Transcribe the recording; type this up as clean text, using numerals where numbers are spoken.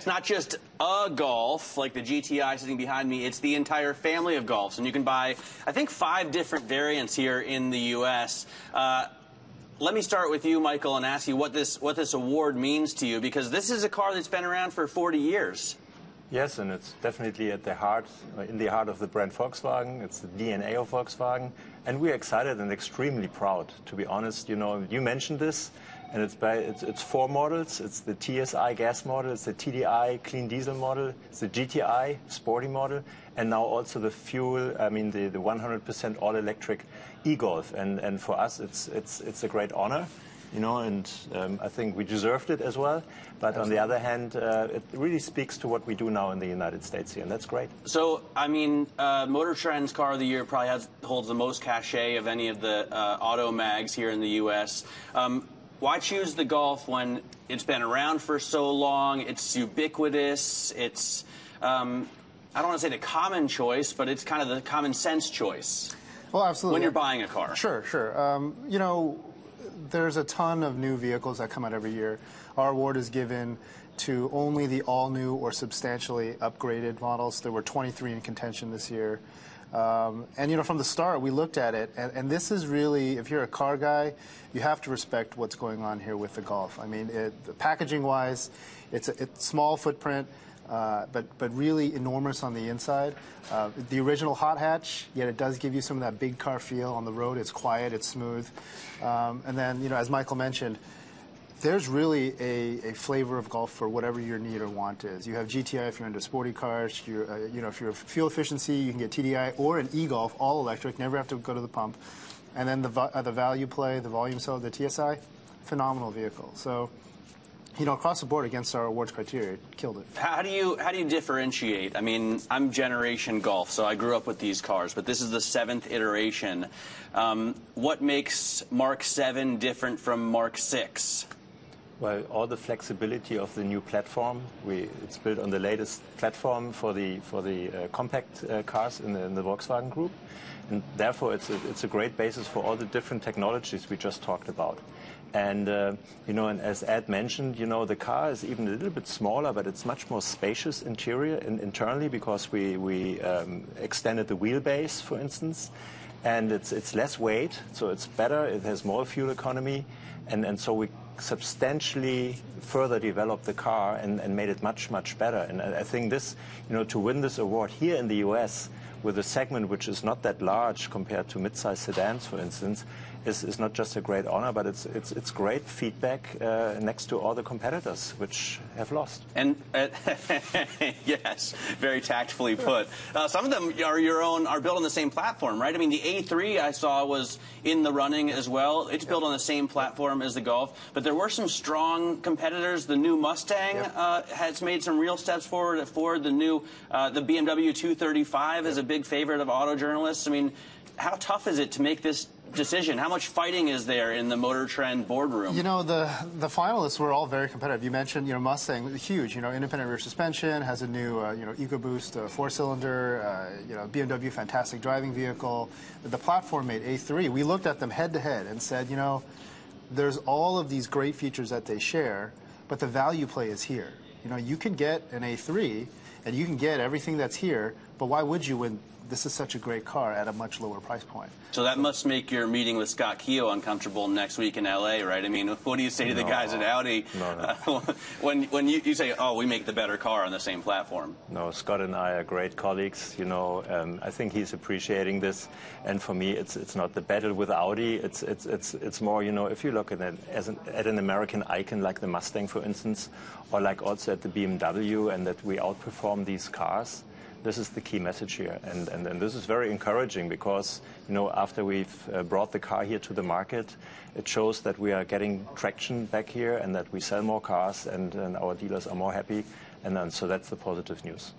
it's not just a Golf, like the GTI sitting behind me. It's the entire family of Golfs. And you can buy, I think, 5 different variants here in the U.S. Let me start with you, Michael, and ask you what this award means to you, because this is a car that's been around for 40 years. Yes, and it's definitely at the heart, in the heart of the brand Volkswagen. It's the DNA of Volkswagen, and we're excited and extremely proud. To be honest, you know, you mentioned this, and it's 4 models. It's the TSI gas model, it's the TDI clean diesel model, it's the GTI sporty model, and now also the fuel. I mean, the 100% all-electric e-Golf. And for us, it's a great honor. You know, and I think we deserved it as well. But on the other hand, it really speaks to what we do now in the United States here, and that's great. So, I mean, Motor Trend's Car of the Year probably holds the most cachet of any of the auto mags here in the U.S. Why choose the Golf when it's been around for so long? It's ubiquitous. It's, I don't want to say the common choice, but it's kind of the common sense choice. Well, absolutely. When you're buying a car. Sure, sure. You know, there's a ton of new vehicles that come out every year. Our award is given to only the all-new or substantially upgraded models. There were 23 in contention this year. And, you know, from the start, we looked at it, and this is really, if you're a car guy, you have to respect what's going on here with the Golf. I mean, packaging-wise, it's small footprint, but really enormous on the inside. The original hot hatch, yet it does give you some of that big car feel on the road. It's quiet, it's smooth. And then, you know, as Michael mentioned, there's really a flavor of Golf for whatever your need or want is. You have GTI if you're into sporty cars. You know, if you're fuel efficiency, you can get TDI or an e-Golf, all electric, never have to go to the pump. And then the value play, the volume cell, the TSI, phenomenal vehicle. So, you know, across the board against our awards criteria, killed it. How do you differentiate? I mean, I'm Generation Golf, so I grew up with these cars, but this is the 7th iteration. What makes Mark 7 different from Mark 6? Well, all the flexibility of the new platform. It's built on the latest platform for the compact cars in the Volkswagen Group, and therefore it's a great basis for all the different technologies we just talked about. And you know, and as Ed mentioned, you know, the car is even a little bit smaller, but it's much more spacious internally because we extended the wheelbase, for instance, and it's less weight, so it's better. It has more fuel economy, and so we substantially further developed the car and made it much better. And I think this, you know, to win this award here in the U.S. with a segment which is not that large compared to mid-size sedans, for instance, is not just a great honor, but it's great feedback next to all the competitors which have lost. And yes, very tactfully put. Some of them are built on the same platform, right? I mean, the A3 I saw was in the running as well. It's built on the same platform as the Golf, but there were some strong competitors. The new Mustang has made some real steps forward. The new the BMW 235 is a big favorite of auto journalists. I mean, how tough is it to make this decision? How much fighting is there in the Motor Trend boardroom? You know, the finalists were all very competitive. You mentioned, you know, Mustang, huge. You know, independent rear suspension, has a new, you know, EcoBoost 4-cylinder. You know, BMW, fantastic driving vehicle. The platform made A3. We looked at them head to head and said, you know, there's all of these great features that they share, but the value play is here. You know, you can get an A3 and you can get everything that's here, but why would you when this is such a great car at a much lower price point? So that must make your meeting with Scott Keogh uncomfortable next week in L.A., right? I mean, what do you say to the guys at Audi when you say, oh, we make the better car on the same platform? No, Scott and I are great colleagues. You know, I think he's appreciating this, and for me, it's not the battle with Audi. It's more, you know, if you look at it at an American icon like the Mustang, for instance, or like also at the BMW, and that we outperform these cars. This is the key message here, and this is very encouraging because, you know, after we've brought the car here to the market, it shows that we are getting traction back here and that we sell more cars and our dealers are more happy, and so that's the positive news.